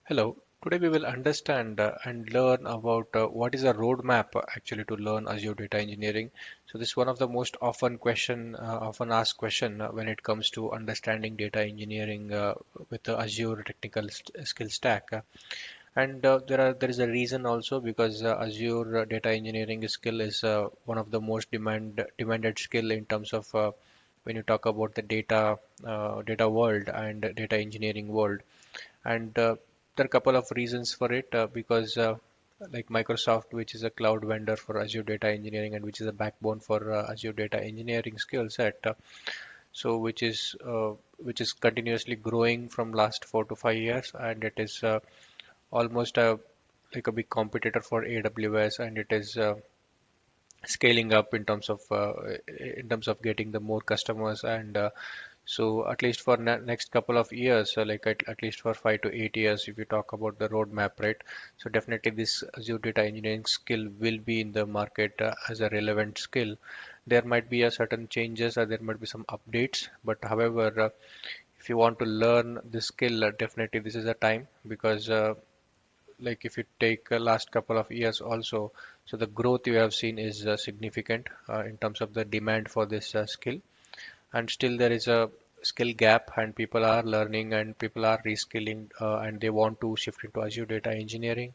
Hello. Today we will understand and learn about what is a roadmap actually to learn Azure Data Engineering. So this is one of the most often asked question when it comes to understanding data engineering with the Azure technical skill stack. And there is a reason also because Azure data engineering skill is one of the most demanded skill in terms of when you talk about the data world and data engineering world. And there are a couple of reasons for it because like Microsoft, which is a cloud vendor for Azure Data Engineering and which is a backbone for Azure Data Engineering skill set, so which is continuously growing from last 4 to 5 years, and it is almost like a big competitor for AWS, and it is scaling up in terms of getting the more customers and so at least for next couple of years, like at least for 5 to 8 years, if you talk about the roadmap, right? So definitely this Azure data engineering skill will be in the market as a relevant skill. There might be a certain changes or there might be some updates, but however, if you want to learn this skill, definitely this is a time because like if you take last couple of years also, so the growth you have seen is significant in terms of the demand for this skill, and still there is a skill gap and people are learning and people are reskilling and they want to shift into Azure data engineering.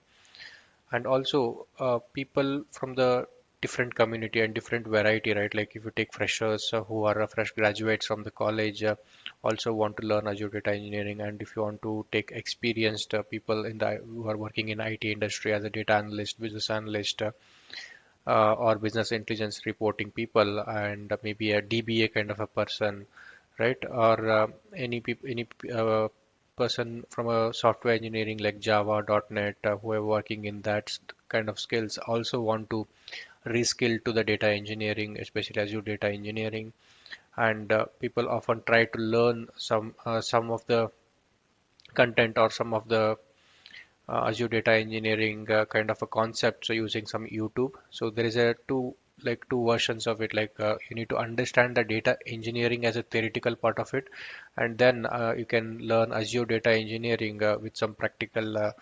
And also people from the different community and different variety, right? Like if you take freshers who are fresh graduates from the college, also want to learn Azure data engineering. And if you want to take experienced people in the who are working in IT industry as a data analyst, business analyst, or business intelligence reporting people, and maybe a DBA kind of a person, right? Or any person from a software engineering like Java, .NET, who are working in that kind of skills also want to reskill to the data engineering, especially Azure data engineering. And people often try to learn some of the content or some of the Azure data engineering kind of a concept, so using some YouTube. So there is a two versions of it. Like you need to understand the data engineering as a theoretical part of it, and then you can learn Azure data engineering with some practical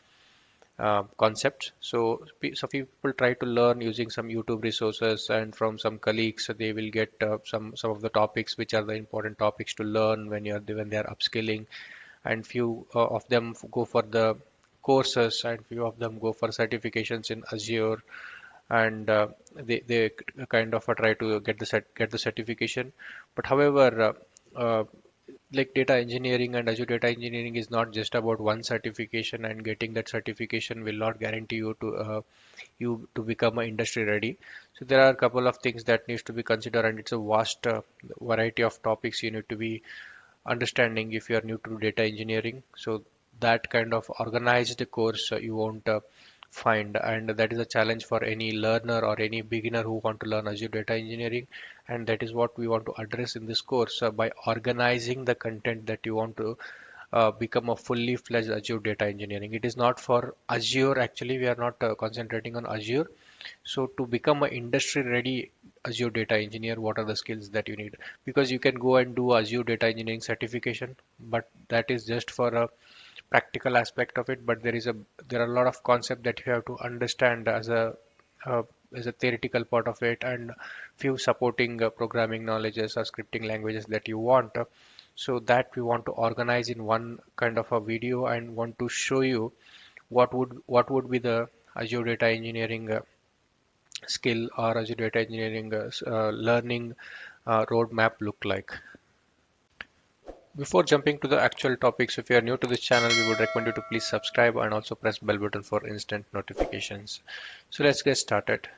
concepts. So people try to learn using some YouTube resources and from some colleagues. So they will get some of the topics which are the important topics to learn when they are upskilling, and few of them go for the courses and few of them go for certifications in Azure, and they kind of try to get the certification. But however, like data engineering and Azure data engineering is not just about one certification, and getting that certification will not guarantee you to become a industry ready. So there are a couple of things that needs to be considered, and it's a vast variety of topics you need to be understanding if you are new to data engineering. So that kind of organized course you won't find, and that is a challenge for any learner or any beginner who want to learn Azure data engineering. And that is what we want to address in this course by organizing the content that you want to become a fully fledged Azure data engineering. It is not for Azure, actually we are not concentrating on Azure. So to become an industry ready Azure data engineer, what are the skills that you need? Because you can go and do Azure data engineering certification, but that is just for a practical aspect of it. But there are a lot of concepts that you have to understand uh, as a theoretical part of it, and few supporting programming knowledges or scripting languages that you want. So that we want to organize in one kind of a video and want to show you what would be the Azure data engineering skill or Azure data engineering learning roadmap look like. Before jumping to the actual topics, if you are new to this channel, we would recommend you to please subscribe and also press bell button for instant notifications. So let's get started.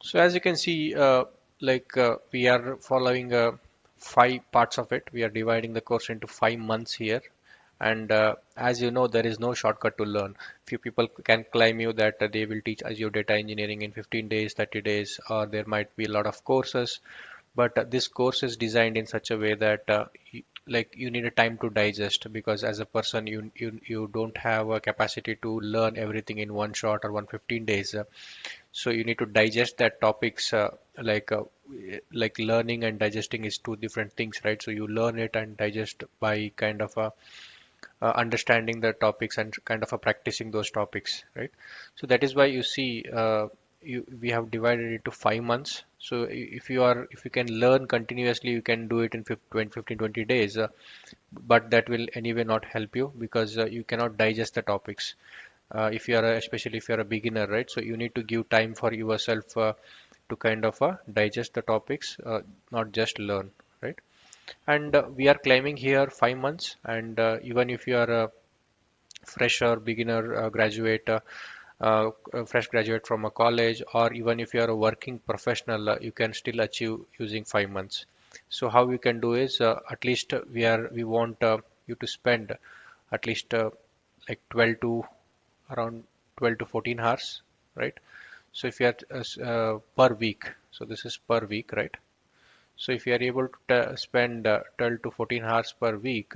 So as you can see, we are following 5 parts of it. We are dividing the course into 5 months here. And as you know, there is no shortcut to learn. Few people can claim you that they will teach Azure data engineering in 15 days, 30 days, or there might be a lot of courses. But this course is designed in such a way that you need a time to digest, because as a person you don't have a capacity to learn everything in one shot or 115 days. So you need to digest that topics, like uh, like learning and digesting is two different things, right? So you learn it and digest by kind of understanding the topics and kind of practicing those topics, right? So that is why you see, we have divided it to 5 months. So if you can learn continuously, you can do it in 15, 20 days, but that will anyway not help you because you cannot digest the topics. If you are especially if you are a beginner, right? So you need to give time for yourself to kind of digest the topics, not just learn, right? And we are claiming here 5 months, and even if you are a fresher, beginner, graduate, a fresh graduate from a college, or even if you are a working professional, you can still achieve using 5 months. So how we can do is, at least we want you to spend at least like 12 to around 12 to 14 hours, right? So if you are per week, so this is per week, right? So if you are able to spend 12 to 14 hours per week,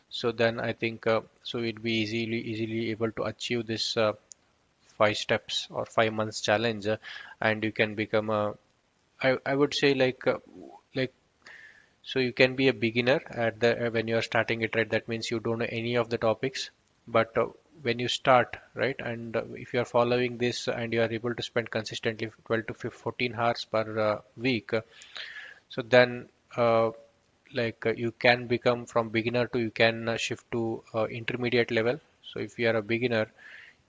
so then I think so we'd be easily able to achieve this 5 steps or 5 months challenge, and you can become a, I would say like so you can be a beginner at the when you are starting it, right? That means you don't know any of the topics, but when you start, right, and if you are following this and you are able to spend consistently 12 to 14 hours per week, so then you can become from beginner to you can shift to intermediate level. So if you are a beginner,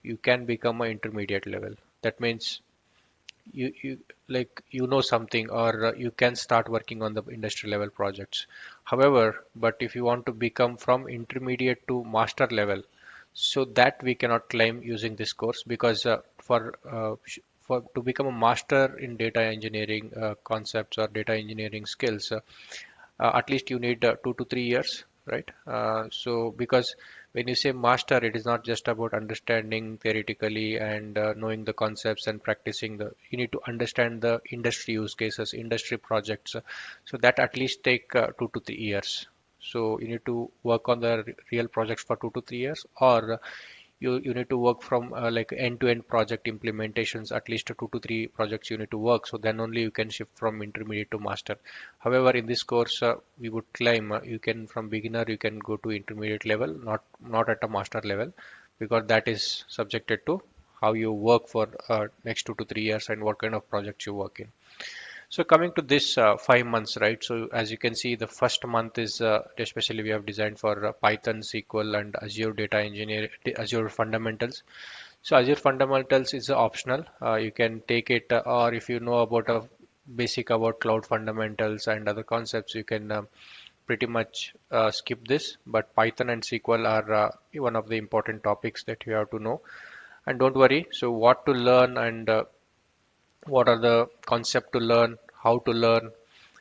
you can become an intermediate level. That means you like you know something, or you can start working on the industry level projects. However, but if you want to become from intermediate to master level, so that we cannot claim using this course because for to become a master in data engineering concepts or data engineering skills, at least you need 2 to 3 years, right? So because when you say master, it is not just about understanding theoretically and knowing the concepts and practicing the. You need to understand the industry use cases, industry projects. So that at least take 2 to 3 years. So you need to work on the real projects for 2 to 3 years, or you need to work from like end-to-end project implementations, at least 2 to 3 projects you need to work, so then only you can shift from intermediate to master. However, in this course we would claim you can from beginner you can go to intermediate level, not at a master level, because that is subjected to how you work for next 2 to 3 years and what kind of projects you work in. So coming to this 5 months, right? So as you can see, the first month is especially we have designed for Python, SQL, and Azure Data Engineer, Azure Fundamentals. So Azure Fundamentals is optional. You can take it, or if you know about a basic about cloud fundamentals and other concepts, you can pretty much skip this. But Python and SQL are one of the important topics that you have to know. And don't worry. So what to learn and what are the concept to learn, how to learn,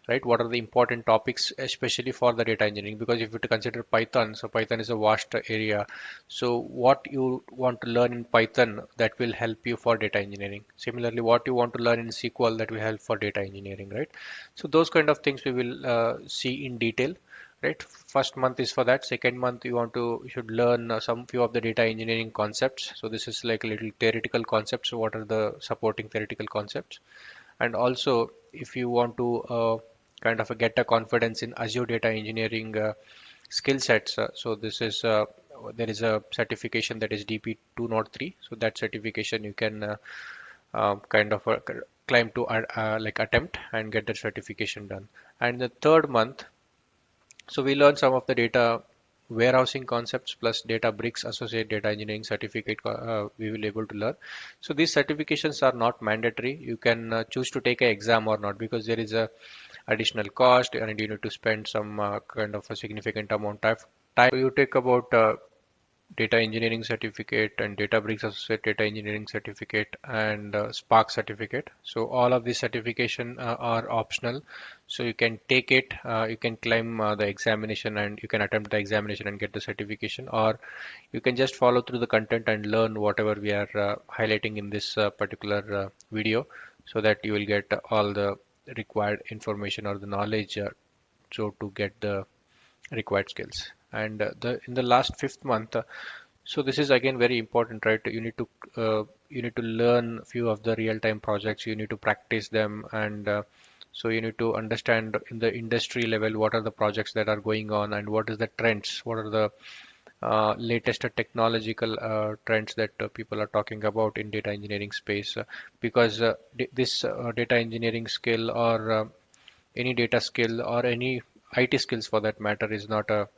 right? What are the important topics, especially for the data engineering? Because if you to consider Python, so Python is a vast area. So what you want to learn in Python that will help you for data engineering. Similarly, what you want to learn in SQL that will help for data engineering, right? So those kind of things we will see in detail. Right, first month is for that. Second month you should learn some few of the data engineering concepts. So this is like a little theoretical concepts. So what are the supporting theoretical concepts? And also if you want to kind of get a confidence in Azure data engineering skill sets, so this is there is a certification that is DP 203. So that certification you can kind of climb to like attempt and get the certification done. And the third month, so we learn some of the data warehousing concepts plus data bricks associate data engineering certificate we will able to learn. So these certifications are not mandatory. You can choose to take an exam or not, because there is a additional cost and you need to spend some kind of a significant amount of time. So you take about data engineering certificate and Databricks Associate Data Engineering certificate and Spark certificate. So all of these certification are optional. So you can take it, you can climb the examination and you can attempt the examination and get the certification, or you can just follow through the content and learn whatever we are highlighting in this particular video, so that you will get all the required information or the knowledge so to get the required skills. And the in the last fifth month, so this is again very important, right? You need to you need to learn few of the real-time projects. You need to practice them, and so you need to understand in the industry level what are the projects that are going on and what is the trends, what are the latest technological trends that people are talking about in data engineering space. Because this data engineering skill or any data skill or any IT skills for that matter is not a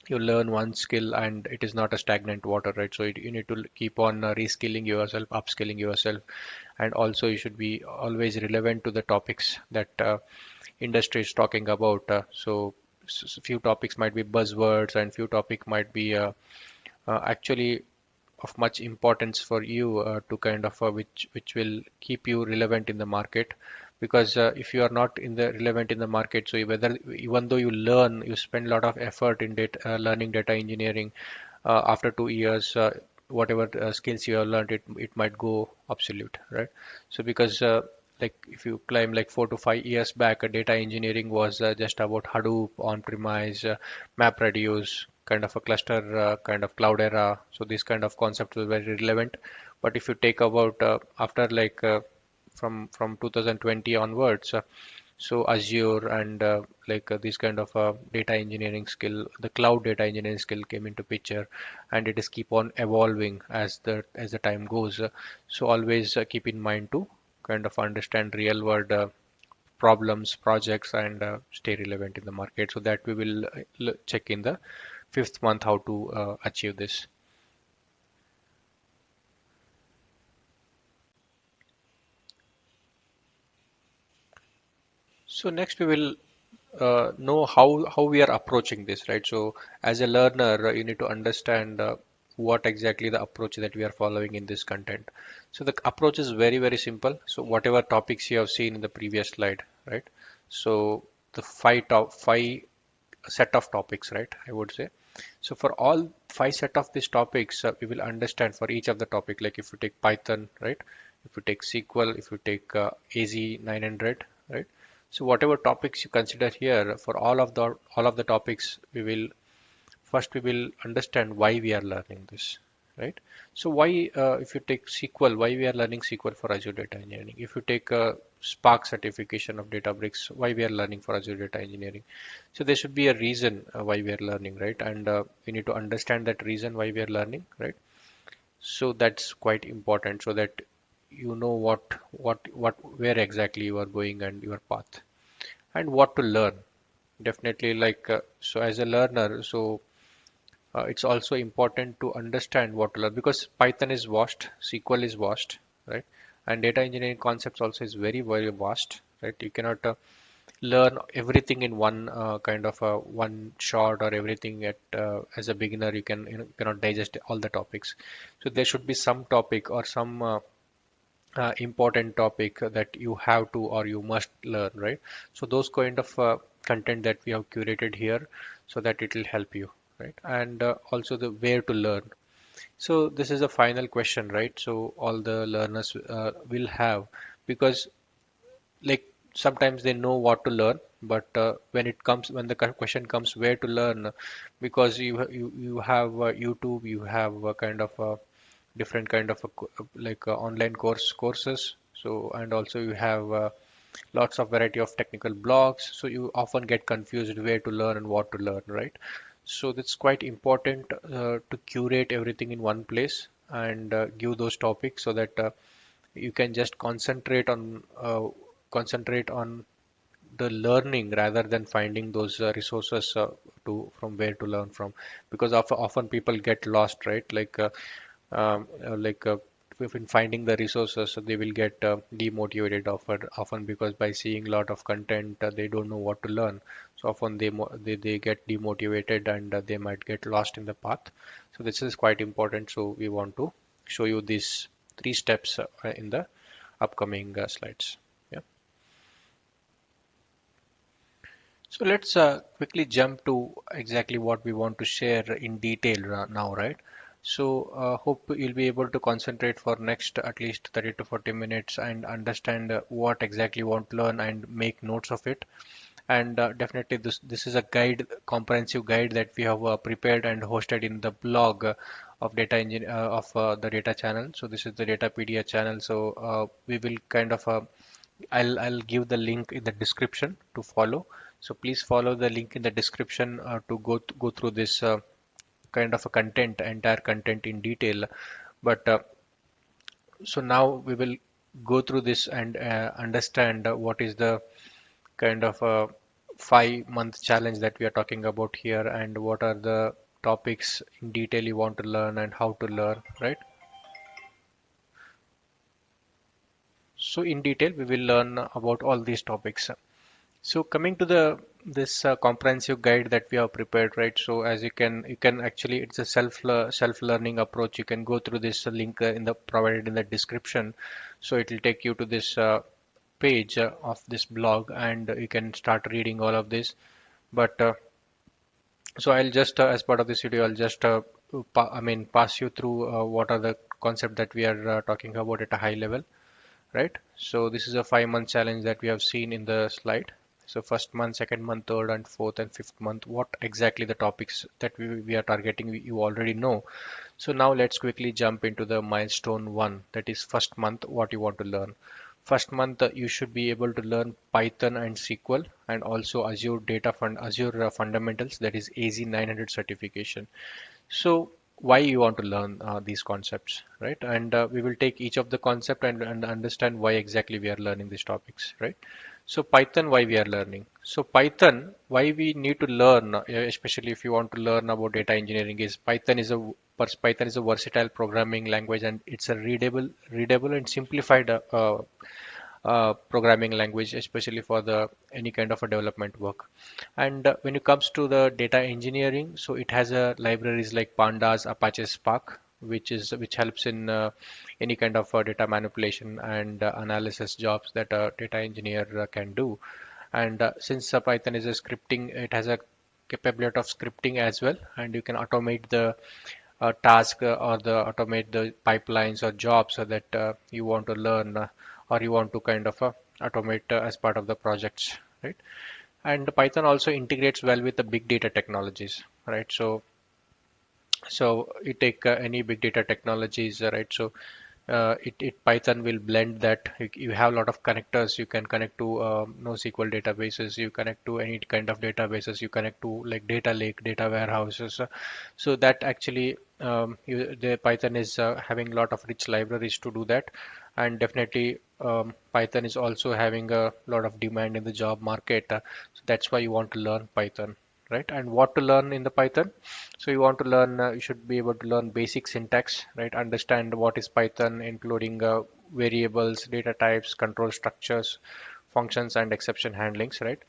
you learn one skill and it is not a stagnant water, right? So you need to keep on reskilling yourself, upskilling yourself, and also you should be always relevant to the topics that industry is talking about. So few topics might be buzzwords and few topic might be actually of much importance for you to kind of which will keep you relevant in the market. Because if you are not in the relevant in the market, so whether even though you learn, you spend a lot of effort in learning data engineering, after 2 years, whatever skills you have learned, it might go obsolete, right? So because like if you climb like 4 to 5 years back, data engineering was just about Hadoop, on-premise, MapReduce, kind of a cluster, kind of Cloudera. So these kind of concepts were very relevant. But if you take about after like from 2020 onwards, so Azure and these kind of data engineering skill, the cloud data engineering skill came into picture, and it is keep on evolving as the time goes. So always keep in mind to kind of understand real world problems, projects, and stay relevant in the market. So that we will check in the fifth month how to achieve this. So next we will know how we are approaching this, right? So as a learner, you need to understand what exactly the approach that we are following in this content. So the approach is very simple. So whatever topics you have seen in the previous slide, right? So the five set of topics, right? I would say. So for all five set of these topics, we will understand for each of the topic. Like if you take Python, right? If you take SQL, if you take AZ900, right? So whatever topics you consider here, for all of the topics, we will understand why we are learning this, right? So why, if you take SQL, why we are learning SQL for Azure Data Engineering? If you take a Spark certification of Databricks, why we are learning for Azure Data Engineering? So there should be a reason why we are learning, right? And we need to understand that reason why we are learning, right? So that's quite important so that you know where exactly you are going and your path and what to learn. Definitely, so as a learner, so it's also important to understand what to learn because Python is vast, SQL is vast, right? And data engineering concepts also is very vast, right? You cannot learn everything in one kind of one shot or everything at as a beginner. Cannot digest all the topics. So there should be some topic or some important topic that you have to or you must learn, right? So those kind of content that we have curated here so that it will help you, right? And also the where to learn. So this is a final question, right? So all the learners will have, because like sometimes they know what to learn, but when the question comes where to learn, because you have YouTube, you have a kind of different kind of online courses. So and also you have lots of variety of technical blogs. So you often get confused where to learn and what to learn, right? So that's quite important to curate everything in one place and give those topics so that you can just concentrate on the learning rather than finding those resources to from where to learn from, because often people get lost, right? Um, uh, like uh, in finding the resources, so they will get demotivated often because by seeing a lot of content, they don't know what to learn. So often they get demotivated and they might get lost in the path. So this is quite important. So we want to show you these three steps in the upcoming slides. Yeah. So let's quickly jump to exactly what we want to share in detail now, right? So hope you'll be able to concentrate for next at least 30 to 40 minutes and understand what exactly you want to learn and make notes of it. And definitely this is a guide, comprehensive guide that we have prepared and hosted in the blog of data engine of the data channel. So this is the Datapedia channel. So we will kind of I'll give the link in the description to follow. So please follow the link in the description to go through this kind of a content, entire content in detail. But so now we will go through this and understand what is the kind of a 5 month challenge that we are talking about here, and what are the topics in detail you want to learn and how to learn, right? So in detail we will learn about all these topics. So coming to the this comprehensive guide that we have prepared, right? So as you can actually, it's a self learning approach. You can go through this link in the provided in the description. So it will take you to this page of this blog, and you can start reading all of this. But so I'll just, as part of this video, I'll just, pass you through what are the concept that we are talking about at a high level, right? So this is a 5 month challenge that we have seen in the slide. So first month, second month, third and fourth and fifth month, what exactly the topics that we are targeting, you already know. So now let's quickly jump into the milestone one, that is first month, what you want to learn. First month, you should be able to learn Python and SQL, and also Azure fundamentals, that is AZ 900 certification. So why you want to learn these concepts, right? And we will take each of the concept and understand why exactly we are learning these topics, right? So Python, why we are learning. So Python, why we need to learn, especially if you want to learn about data engineering, is Python is a versatile programming language, and it's a readable and simplified programming language, especially for the any kind of a development work. And when it comes to the data engineering, so it has libraries like Pandas, Apache Spark, which helps in any kind of data manipulation and analysis jobs that a data engineer can do. And since Python is a scripting, it has a capability of scripting as well, and you can automate the task or the automate the pipelines or jobs so that you want to learn or you want to kind of automate as part of the projects, right? And Python also integrates well with the big data technologies, right? So you take any big data technologies, right? So it Python will blend that. You have a lot of connectors. You can connect to NoSQL databases. You connect to any kind of databases. You connect to like data lake, data warehouses. So that actually the Python is having a lot of rich libraries to do that, and definitely Python is also having a lot of demand in the job market. So that's why you want to learn Python, right? And what to learn in the Python? So you want to learn, you should be able to learn basic syntax, right? Understand what is Python, including variables, data types, control structures, functions, and exception handlings, right?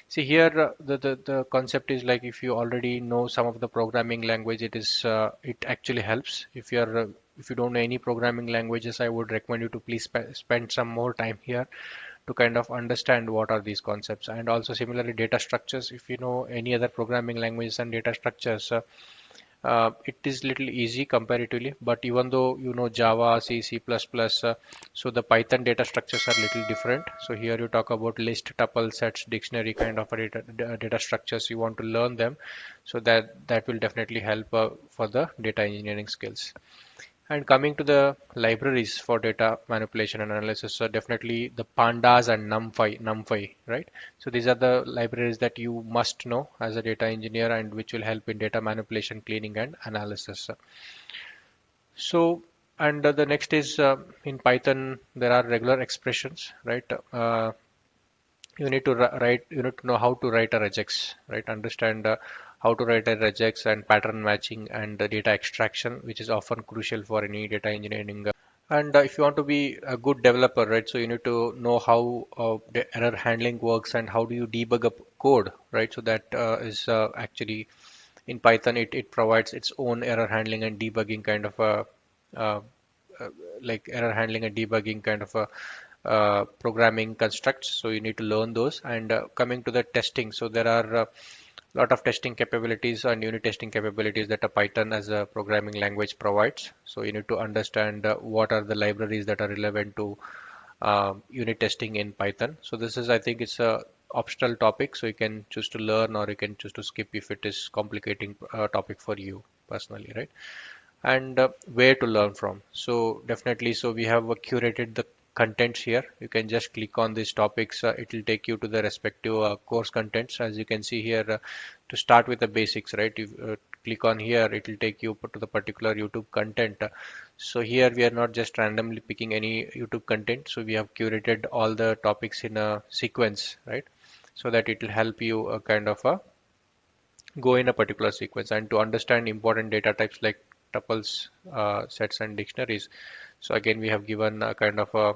See here, the concept is like if you already know some of the programming language, it actually helps. If you don't know any programming languages, I would recommend you to please spend some more time here to kind of understand what are these concepts. And also similarly data structures, if you know any other programming languages and data structures, it is little easy comparatively, but even though you know Java, C, C++, so the Python data structures are little different. So here you talk about list, tuple, sets, dictionary kind of a data structures. You want to learn them, so that will definitely help for the data engineering skills. And coming to the libraries for data manipulation and analysis, so definitely the pandas and NumPy, right? So these are the libraries that you must know as a data engineer, and which will help in data manipulation, cleaning, and analysis. So, and the next is in Python, there are regular expressions, right? You need to know how to write a regex, right? Understand how to write a regex and pattern matching and data extraction, which is often crucial for any data engineering. And if you want to be a good developer, right, so you need to know how the error handling works and how do you debug a code, right? So that is actually in Python, it provides its own error handling and debugging kind of a uh, like error handling and debugging kind of a programming constructs. So you need to learn those. And coming to the testing, so there are a lot of testing capabilities and unit testing capabilities that a Python as a programming language provides. So you need to understand what are the libraries that are relevant to unit testing in Python. So this is, I think, it's optional topic, so you can choose to learn or you can choose to skip if it is complicating topic for you personally, right? And where to learn from. So definitely, so we have curated the contents here. You can just click on these topics. It will take you to the respective course contents. As you can see here, to start with the basics, right? You click on here, it will take you to the particular YouTube content. So here we are not just randomly picking any YouTube content. So we have curated all the topics in a sequence, right? So that it will help you kind of go in a particular sequence and to understand important data types like tuples, sets, and dictionaries. So again, we have given a kind of a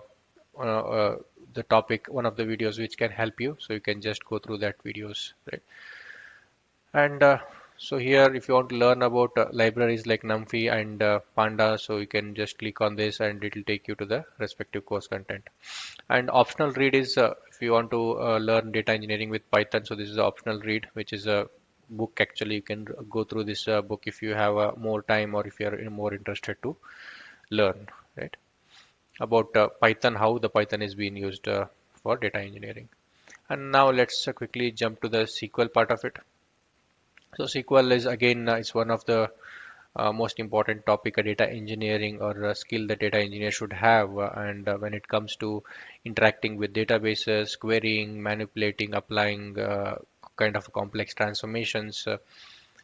the topic, one of the videos which can help you. So you can just go through that videos, right? And so here, if you want to learn about libraries like NumPy and Panda, so you can just click on this and it will take you to the respective course content. And optional read is if you want to learn data engineering with Python. So this is the optional read, which is a book. Actually, you can go through this book if you have more time or if you are more interested to learn, right? About Python, how the Python is being used for data engineering. And now let's quickly jump to the SQL part of it. So SQL is again it's one of the most important topic a data engineering or a skill that data engineer should have. And when it comes to interacting with databases, querying, manipulating, applying kind of complex transformations.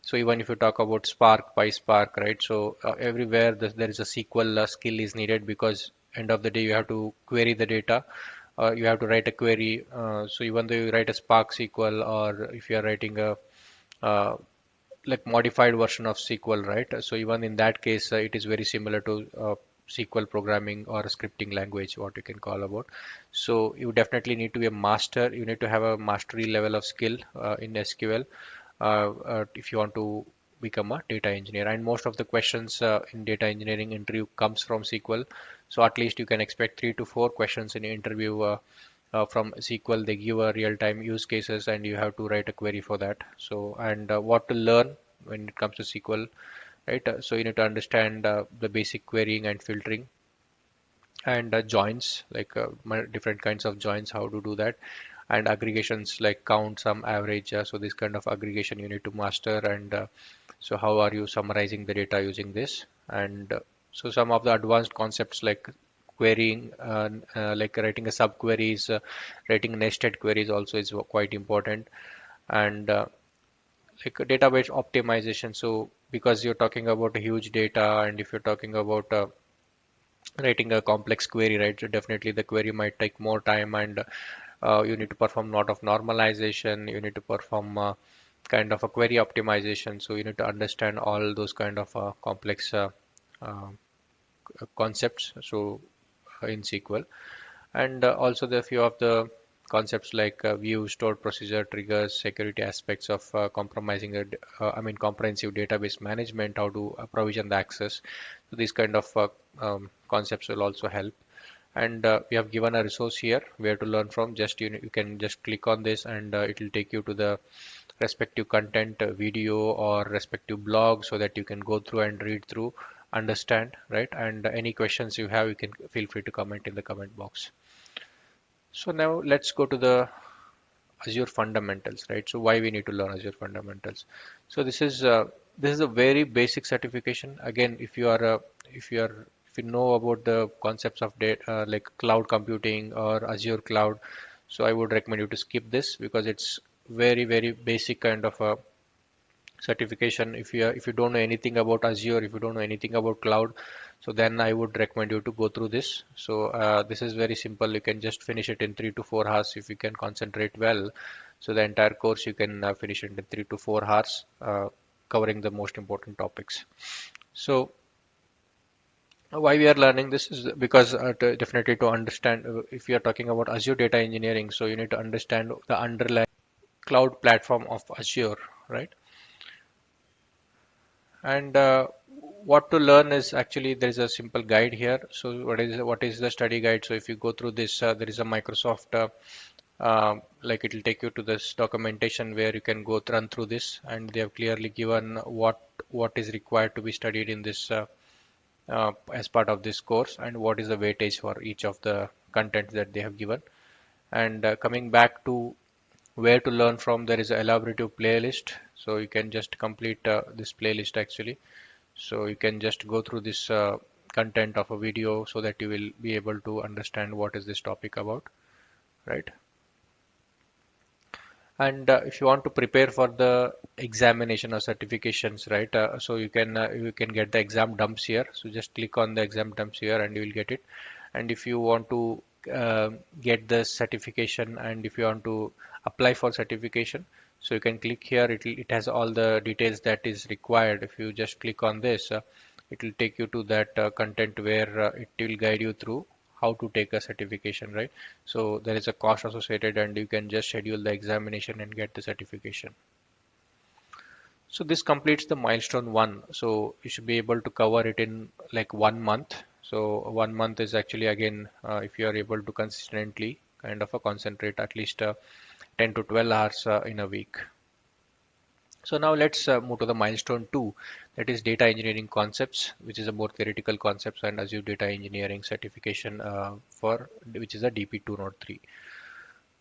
So even if you talk about Spark, PySpark, right? So everywhere there is a SQL skill is needed because end of the day you have to query the data. You have to write a query. So even though you write a Spark SQL or if you are writing a uh, like modified version of SQL, right? So even in that case, it is very similar to SQL programming or a scripting language, what you can call about. So you definitely need to be a master. You need to have a mastery level of skill in SQL if you want to become a data engineer. And most of the questions in data engineering interview comes from SQL. So at least you can expect 3 to 4 questions in interview. From SQL, they give a real-time use cases, and you have to write a query for that. So, and what to learn when it comes to SQL, right? So you need to understand the basic querying and filtering, and joins, like different kinds of joins, how to do that, and aggregations like count, sum, average. So this kind of aggregation you need to master, and so how are you summarizing the data using this? And so some of the advanced concepts like querying, like writing a subqueries, writing nested queries also is quite important, and like a database optimization. So because you're talking about a huge data, and if you're talking about writing a complex query, right? So definitely the query might take more time, and you need to perform a lot of normalization. You need to perform kind of a query optimization. So you need to understand all those kind of complex uh, concepts. So in SQL, and also the few of the concepts like view, stored procedure, triggers, security aspects of compromising I mean comprehensive database management, how to provision the access. So these kind of concepts will also help. And we have given a resource here where to learn from. Just you can just click on this, and it will take you to the respective content, video or respective blog, so that you can go through and read through, understand, right? And any questions you have, you can feel free to comment in the comment box. So now let's go to the Azure fundamentals, right? So why we need to learn Azure fundamentals? So this is a very basic certification. Again, if you know about the concepts of data like cloud computing or Azure cloud, so I would recommend you to skip this because it's very basic kind of a certification. If you don't know anything about Azure, if you don't know anything about cloud, so then I would recommend you to go through this. So this is very simple. You can just finish it in 3 to 4 hours if you can concentrate well. So the entire course you can finish it in 3 to 4 hours, covering the most important topics. So why we are learning this is because definitely to understand if you are talking about Azure data engineering, so you need to understand the underlying cloud platform of Azure, right? And what to learn is actually there is a simple guide here. So what is the study guide? So if you go through this, there is a Microsoft like it will take you to this documentation where you can go run through this, and they have clearly given what is required to be studied in this as part of this course, and what is the weightage for each of the content that they have given. And coming back to Where to learn from, there is a elaborative playlist, so you can just complete this playlist actually. So you can just go through this content of a video so that you will be able to understand what is this topic about, right? And if you want to prepare for the examination or certifications, right? So you can get the exam dumps here. So just click on the exam dumps here, and you will get it. And if you want to uh, get the certification, and if you want to apply for certification, so you can click here. It has all the details that is required. If you just click on this, it will take you to that content where it will guide you through how to take a certification, right? So there is a cost associated, and you can just schedule the examination and get the certification. So this completes the milestone one. So you should be able to cover it in like 1 month. So 1 month is actually again, if you are able to consistently kind of a concentrate at least 10 to 12 hours in a week. So now let's move to the milestone two, that is data engineering concepts, which is a more theoretical concepts, and Azure Data Engineering certification for which is a DP203.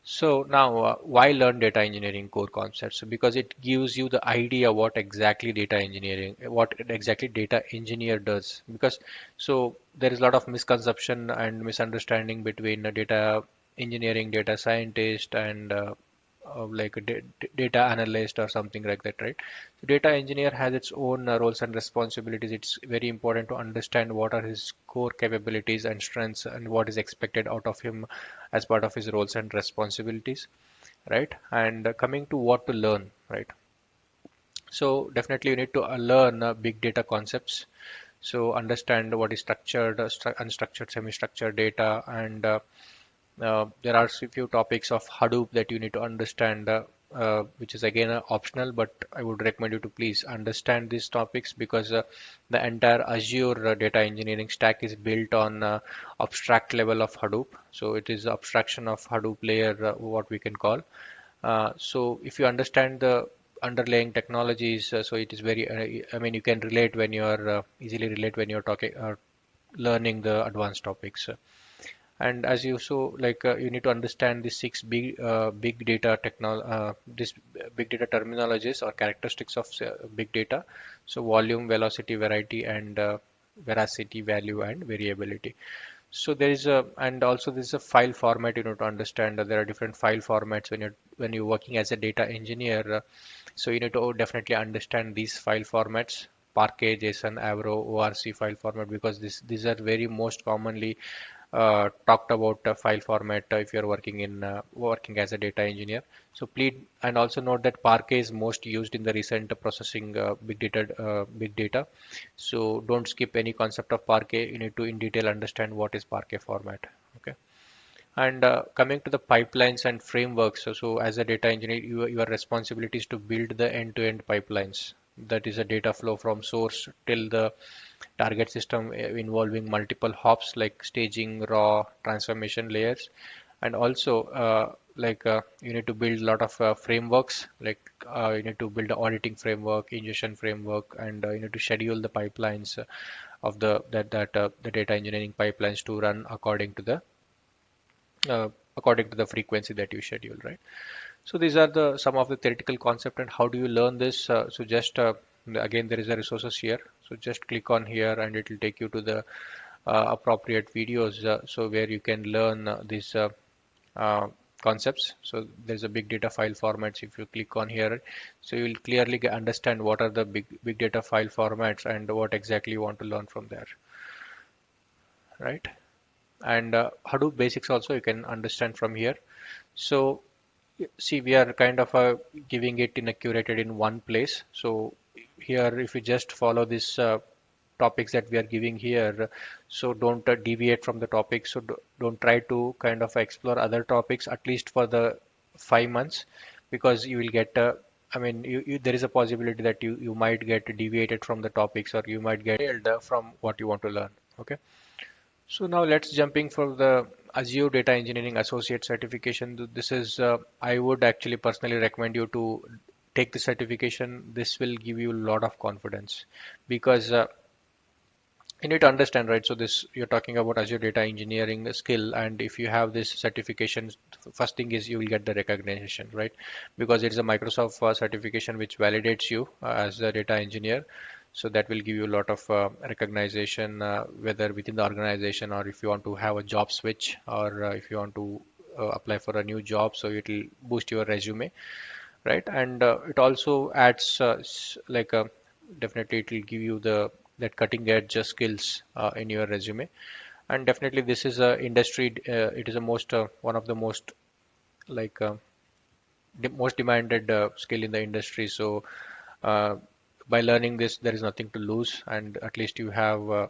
So now, why learn data engineering core concepts? Because it gives you the idea what exactly data engineering, what exactly data engineer does. Because so there is a lot of misconception and misunderstanding between a data engineering, data scientist, and like a data analyst or something like that, right? So data engineer has its own roles and responsibilities. It's very important to understand what are his core capabilities and strengths and what is expected out of him as part of his roles and responsibilities, right? And coming to what to learn, right? So definitely you need to learn big data concepts. So understand what is structured, unstructured, semi-structured data, and there are a few topics of Hadoop that you need to understand, which is again optional, but I would recommend you to please understand these topics because the entire Azure data engineering stack is built on abstract level of Hadoop. So it is abstraction of Hadoop layer, what we can call. So if you understand the underlying technologies, so it is very, I mean, you can relate when you are easily relate when you're talking, learning the advanced topics. And as you so like you need to understand the six big data this big data terminologies or characteristics of big data. So volume, velocity, variety, and veracity, value, and variability. So there is a, and also this is a file format. You need to understand that there are different file formats when you're working as a data engineer. So you need to definitely understand these file formats: Parquet, JSON, Avro, ORC file format, because these are very most commonly talked about file format if you're working as a data engineer. So please, and also note that Parquet is most used in the recent processing big data. So don't skip any concept of Parquet. You need to in detail understand what is Parquet format. Okay. And coming to the pipelines and frameworks, so as a data engineer, your responsibility is to build the end-to-end pipelines. That is a data flow from source till the target system, involving multiple hops like staging, raw, transformation layers. And also you need to build a lot of frameworks, like you need to build an auditing framework, ingestion framework, and you need to schedule the pipelines of the data engineering pipelines to run uh, according to the frequency that you schedule, right? So these are the some of the theoretical concept. And how do you learn this? So just again, there is a resources here. So just click on here, and it will take you to the appropriate videos. So where you can learn these uh, concepts. So there's a big data file formats. If you click on here, so you will clearly understand what are the big data file formats and what exactly you want to learn from there, right? And Hadoop basics also you can understand from here. So see, we are kind of giving it in a curated in one place. So here, if you just follow this topics that we are giving here, so don't deviate from the topic. So don't try to kind of explore other topics at least for the 5 months, because you will get. I mean, there is a possibility that you might get deviated from the topics, or you might get failed from what you want to learn. Okay. So now let's jumping for the Azure Data Engineering Associate certification. This is, I would actually personally recommend you to take the certification. This will give you a lot of confidence because you need to understand, right? So this, you're talking about Azure data engineering skill, and if you have this certification, first thing is you will get the recognition, right? Because it is a Microsoft certification which validates you as a data engineer. So that will give you a lot of recognition, whether within the organization or if you want to have a job switch, or if you want to apply for a new job, so it will boost your resume, right? And it also adds definitely it will give you the that cutting edge skills in your resume. And definitely this is a industry, it is a most one of the most like most demanded skill in the industry. So uh, by learning this, there is nothing to lose, and at least you have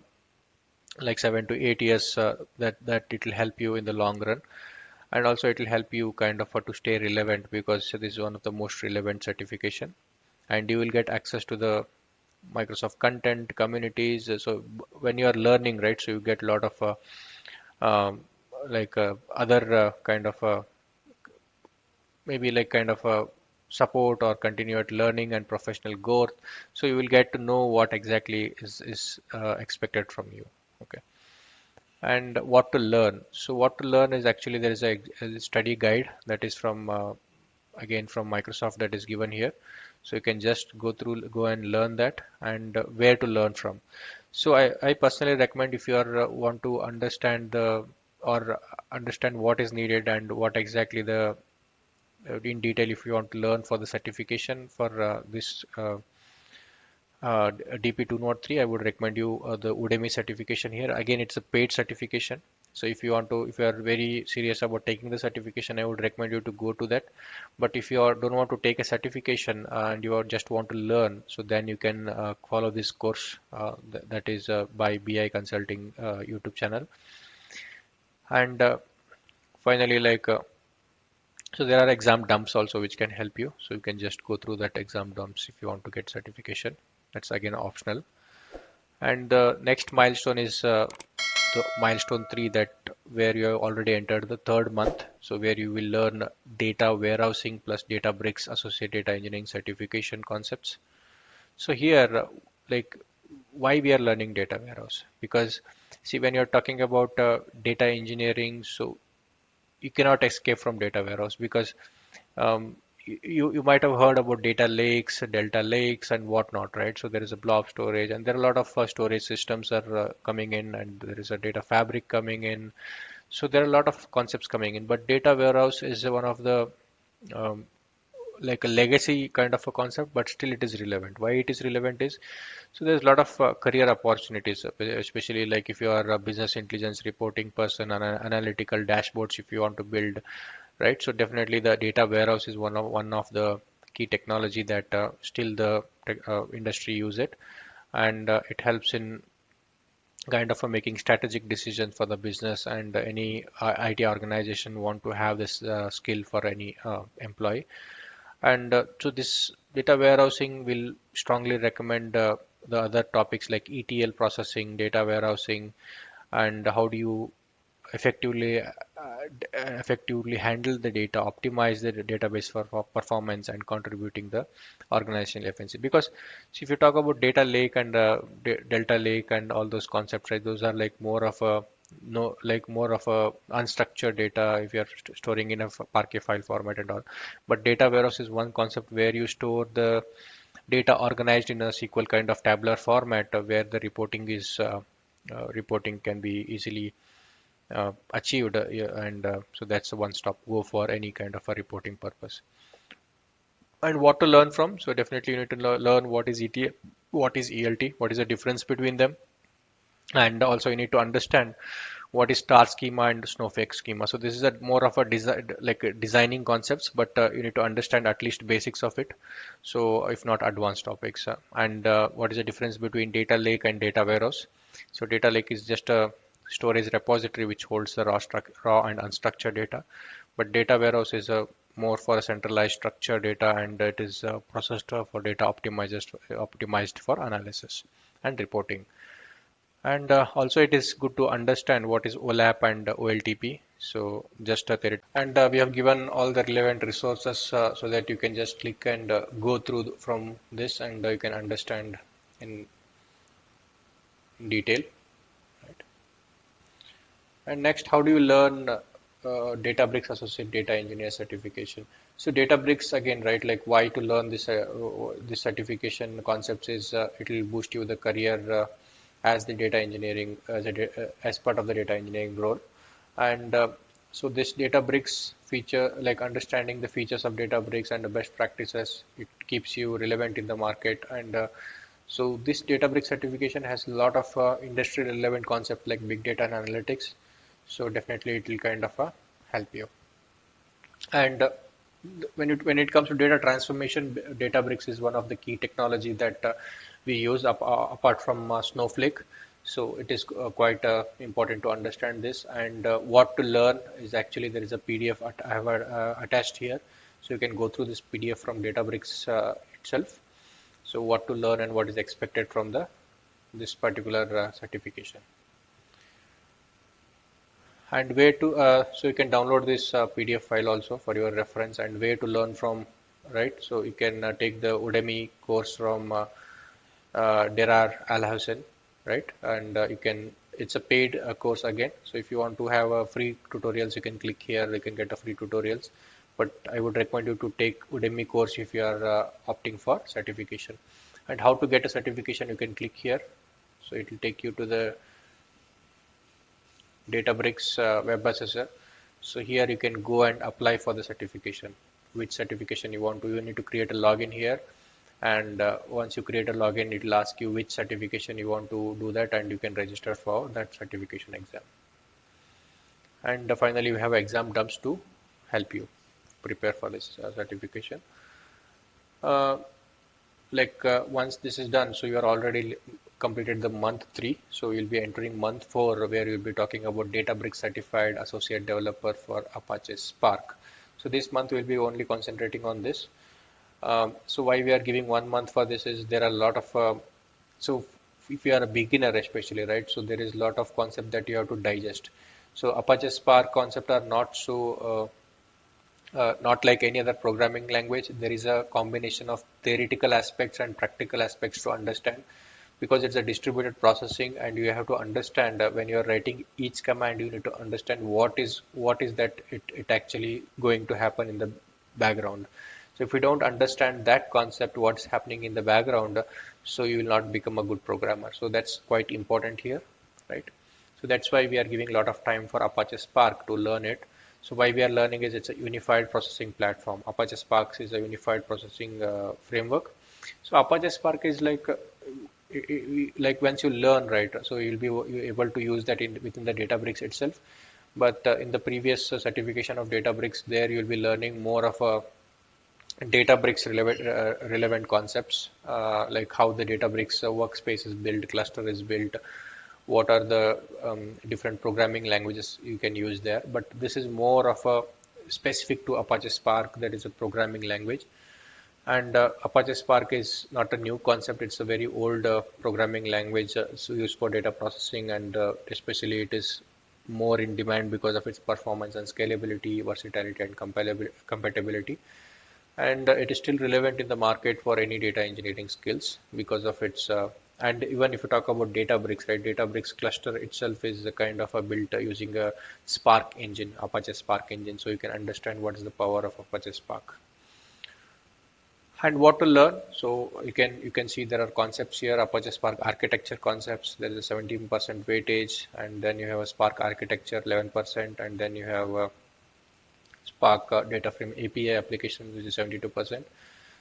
like 7 to 8 years that it will help you in the long run. And also it will help you kind of to stay relevant, because this is one of the most relevant certification, and you will get access to the Microsoft content communities. So when you are learning, right, so you get a lot of um, other kind of maybe like kind of support or continued learning and professional growth. So you will get to know what exactly is expected from you. Okay. And what to learn. So what to learn is actually there is a study guide that is from again from Microsoft that is given here. So you can just go and learn that, and where to learn from. So I personally recommend, if you are want to understand the or understand what is needed and what exactly the in detail, if you want to learn for the certification for this DP203, I would recommend you the Udemy certification here. Again, it's a paid certification. So if you are very serious about taking the certification, I would recommend you to go to that. But if you don't want to take a certification and you just want to learn, so then you can follow this course that is by BI Consulting YouTube channel. And finally, so there are exam dumps also which can help you. So you can just go through that exam dumps if you want to get certification. That's again optional. And the next milestone is the milestone 3, that where you have already entered the third month. So where you will learn data warehousing plus Databricks associate data engineering certification concepts. So here, like why we are learning data warehouse? Because see, when you're talking about data engineering, so you cannot escape from data warehouse, because um, you might have heard about data lakes, delta lakes, and whatnot, right? So there is a blob storage, and there are a lot of storage systems are coming in, and there is a data fabric coming in. So there are a lot of concepts coming in, but data warehouse is one of the um, like a legacy kind of a concept, but still it is relevant. Why it is relevant is, so there's a lot of career opportunities, especially like if you are a business intelligence reporting person and analytical dashboards if you want to build, right? So definitely the data warehouse is one of the key technology that still the industry use it, and it helps in kind of making strategic decisions for the business, and any IT organization want to have this skill for any employee. And so this data warehousing will strongly recommend the other topics like ETL processing, data warehousing, and how do you effectively handle the data, optimize the database for performance and contributing the organizational efficiency. Because see, if you talk about data lake and delta lake and all those concepts, right, those are like more of a no like more of a unstructured data if you are storing in a Parquet file format and all. But data warehouse is one concept where you store the data organized in a SQL kind of tabular format, where the reporting can be easily achieved, yeah, and so that's a one-stop go for any kind of a reporting purpose. And what to learn from? So definitely you need to learn what is ETL, what is ELT, what is the difference between them, and also you need to understand what is star schema and snowflake schema. So this is a more of a designing concepts, but you need to understand at least basics of it. So if not advanced topics, and what is the difference between data lake and data warehouse? So data lake is just a storage repository which holds the raw and unstructured data, but data warehouse is a more for a centralized structured data, and it is processed for data optimized for analysis and reporting. And also it is good to understand what is OLAP and OLTP. So just a theory. And we have given all the relevant resources so that you can just click and go through from this, and you can understand in detail. And next, how do you learn Databricks Associate Data Engineer certification? So Databricks again, right? Like why to learn this certification concepts is it will boost you the career as the data engineering as part of the data engineering role. And so this Databricks feature, like understanding the features of Databricks and the best practices, it keeps you relevant in the market. And so this Databricks certification has a lot of industry relevant concepts like big data and analytics. So definitely it will kind of help you. And when it comes to data transformation, Databricks is one of the key technology that we use apart from Snowflake. So it is quite important to understand this. And what to learn is actually there is a PDF I have attached here, so you can go through this PDF from Databricks itself. So what to learn and what is expected from the this particular certification. And where to so you can download this PDF file also for your reference, and where to learn from, right? So you can take the Udemy course from Derar Alhassan, right? And you can, it's a paid course again. So if you want to have a free tutorials, you can click here, you can get a free tutorials. But I would recommend you to take Udemy course if you are opting for certification. And how to get a certification, you can click here. So it will take you to the Databricks web assessor. So here you can go and apply for the certification. Which certification you want to? You need to create a login here, and once you create a login, it will ask you which certification you want to do that, and you can register for that certification exam. And finally, we have exam dumps to help you prepare for this certification. Uh, once this is done, so you are already completed the month 3, so you'll be entering month 4 where you'll be talking about Databricks certified associate developer for Apache Spark. So this month we'll be only concentrating on this. So why we are giving 1 month for this is there are a lot of so if you are a beginner especially, right, so there is a lot of concept that you have to digest. So Apache Spark concept are not so not like any other programming language. There is a combination of theoretical aspects and practical aspects to understand, because it's a distributed processing, and you have to understand when you're writing each command, you need to understand what is that it actually going to happen in the background. So if you don't understand that concept, what's happening in the background, so you will not become a good programmer. So that's quite important here, right? So that's why we are giving a lot of time for Apache Spark to learn it. So why we are learning is it's a unified processing platform. Apache Spark is a unified processing framework. So Apache Spark is like once you learn, right, so you're able to use that within the Databricks itself. But in the previous certification of Databricks, there you'll be learning more of a Databricks relevant concepts, like how the Databricks workspace is built, cluster is built, what are the different programming languages you can use there. But this is more of a specific to Apache Spark, that is a programming language. And Apache Spark is not a new concept, it's a very old programming language so used for data processing, and especially it is more in demand because of its performance and scalability, versatility, and compatibility. And it is still relevant in the market for any data engineering skills because of its and even if you talk about Databricks, right, Databricks cluster itself is a kind of a built using a Spark engine, Apache Spark engine, so you can understand what is the power of Apache Spark. And what to learn, so you can see there are concepts here. Apache Spark architecture concepts, there is a 17% weightage, and then you have a Spark architecture 11%, and then you have a Spark data frame API application, which is 72%.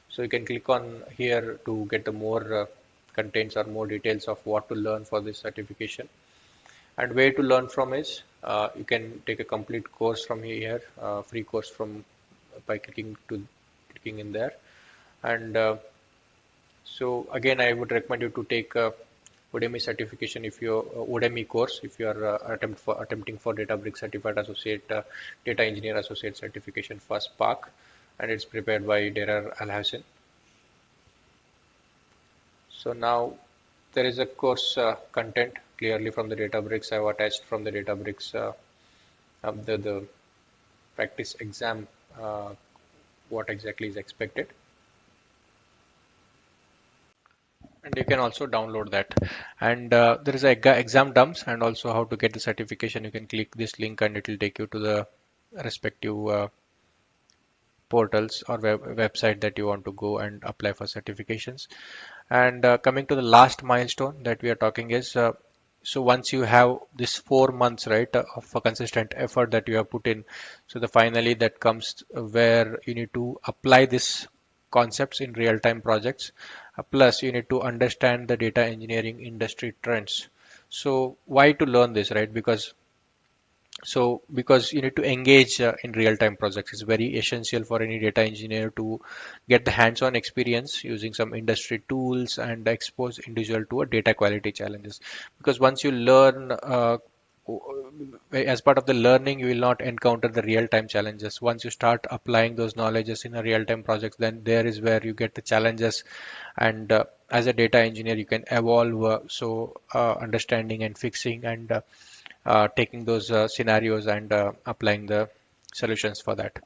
So you can click on here to get the more contents or more details of what to learn for this certification. And where to learn from is you can take a complete course from here, free course from by clicking in there. And so again, I would recommend you to take Udemy certification if you Udemy course if you are attempting for Databricks certified associate data engineer associate certification for Spark, and it's prepared by Derar Alhassan. So now there is a course content clearly from the Databricks. I've attached from the Databricks the practice exam, what exactly is expected. and you can also download that. And there is a exam dumps and also how to get the certification. You can click this link and it will take you to the respective portals or website that you want to go and apply for certifications. And coming to the last milestone that we are talking is, so once you have this 4 months, right, of a consistent effort that you have put in, so the finally that comes where you need to apply this concepts in real-time projects. Plus, you need to understand the data engineering industry trends. So why to learn this, right? Because you need to engage in real-time projects. It's very essential for any data engineer to get the hands-on experience using some industry tools and expose individual to a data quality challenges. Because once you learn, as part of the learning, you will not encounter the real-time challenges. Once you start applying those knowledges in a real-time projects, then there is where you get the challenges. And as a data engineer, you can evolve. Understanding and fixing and taking those scenarios and applying the solutions for that.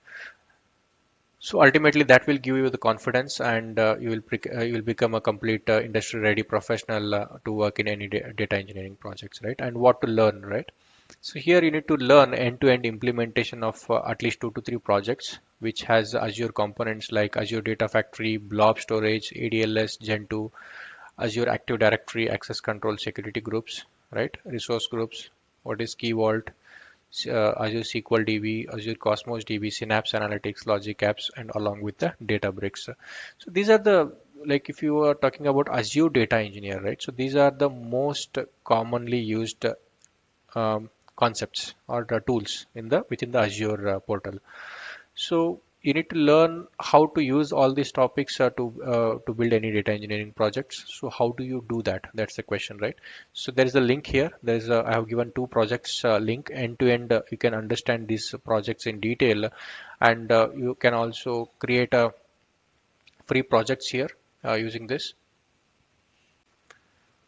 So ultimately, that will give you the confidence, and you will become a complete industry-ready professional to work in any data engineering projects, right? And what to learn, right? So here you need to learn end-to-end implementation of at least 2 to 3 projects, which has Azure components like Azure Data Factory, Blob Storage, ADLS, Gen2, Azure Active Directory, Access Control, Security Groups, right? Resource groups, what is Key Vault, Azure SQL DB, Azure Cosmos DB, Synapse Analytics, Logic Apps, and along with the Databricks. So these are the, like if you are talking about Azure Data Engineer, right? So these are the most commonly used concepts or the tools in the within the Azure portal. So you need to learn how to use all these topics to build any data engineering projects. So how do you do that? That's the question, right? So there is a link here. I have given 2 projects link end to end. You can understand these projects in detail, and you can also create a free projects here using this.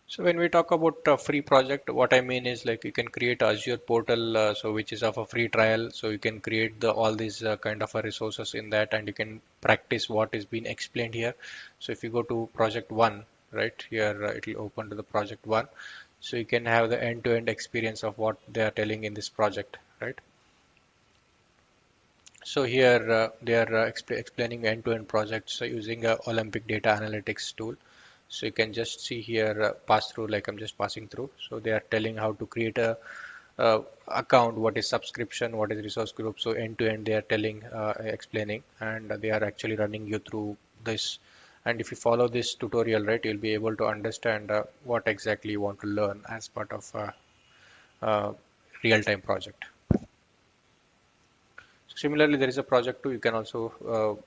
So when we talk about a free project, what I mean is like you can create Azure portal, so which is of a free trial. So you can create all these kind of resources in that, and you can practice what is being explained here. So if you go to project one, right here, it will open to the project one. So you can have the end-to-end experience of what they are telling in this project, right? So here they are explaining end-to-end projects using a Olympic data analytics tool. So you can just see here pass through like I'm just passing through. So they are telling how to create a account, what is subscription, what is resource group. So end to end they are telling, explaining, and they are actually running you through this. And if you follow this tutorial, right, you'll be able to understand what exactly you want to learn as part of a, real-time project. Similarly, there is a project too. You can also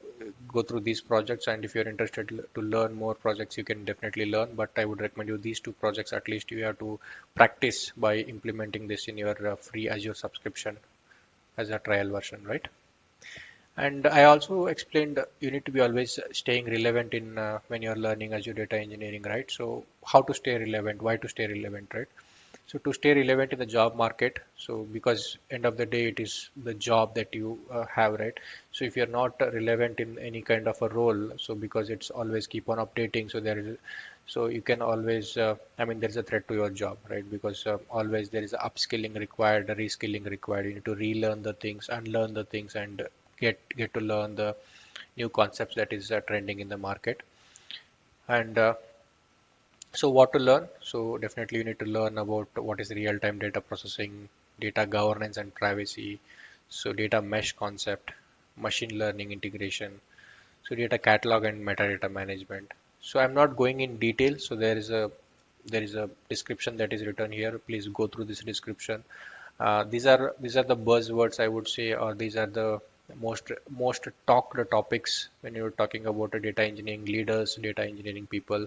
go through these projects, and if you're interested to learn more projects, you can definitely learn. But I would recommend you these 2 projects at least. You have to practice by implementing this in your free Azure subscription as a trial version, right? And I also explained you need to be always staying relevant in when you're learning Azure data engineering, right? So how to stay relevant, why to stay relevant, right? So to stay relevant in the job market, so because end of the day it is the job that you have, right? So if you're not relevant in any kind of a role, so because it's always keep on updating, so there is, so you can always, I mean, there's a threat to your job, right? Because always there is upskilling required, reskilling required. You need to relearn the things, unlearn the things, and get to learn the new concepts that is trending in the market. And so what to learn? So definitely you need to learn about what is real-time data processing, data governance and privacy, so data mesh concept, machine learning integration, so data catalog and metadata management. So I'm not going in detail. So there is a description that is written here. Please go through this description. These are the buzzwords I would say, or these are the most talked topics when you're talking about data engineering leaders, data engineering people.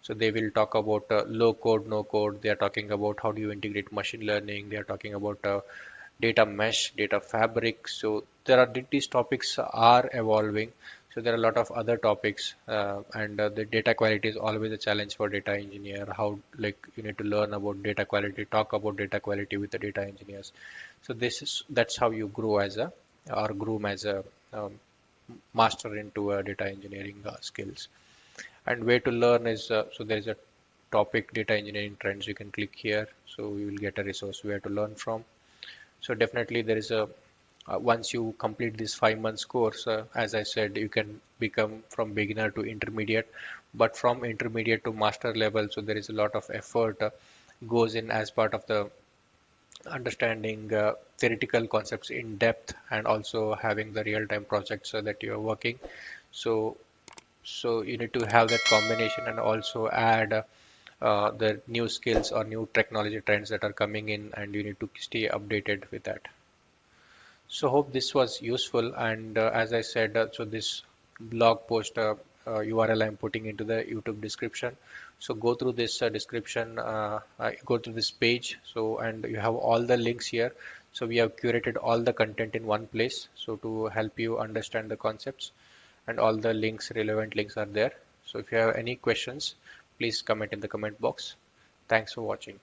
So they will talk about low code, no code. They are talking about how do you integrate machine learning. They are talking about data mesh, data fabric. So these topics are evolving. So there are a lot of other topics, and the data quality is always a challenge for data engineer. How like you need to learn about data quality, talk about data quality with the data engineers. So that's how you grow as a or groom as a um, master into data engineering skills. And where to learn is so there is a topic data engineering trends. You can click here, so you will get a resource where to learn from. So definitely there is a once you complete this 5 months course, as I said, you can become from beginner to intermediate, but from intermediate to master level. So there is a lot of effort goes in as part of the understanding theoretical concepts in depth and also having the real-time projects that you are working. So so you need to have that combination and also add the new skills or new technology trends that are coming in, and you need to stay updated with that. So hope this was useful. And as I said, so this blog post URL I'm putting into the YouTube description. So go through this description, go to this page. So and you have all the links here. So we have curated all the content in one place. So to help you understand the concepts, and all the links, relevant links are there. So if you have any questions, please comment in the comment box. Thanks for watching.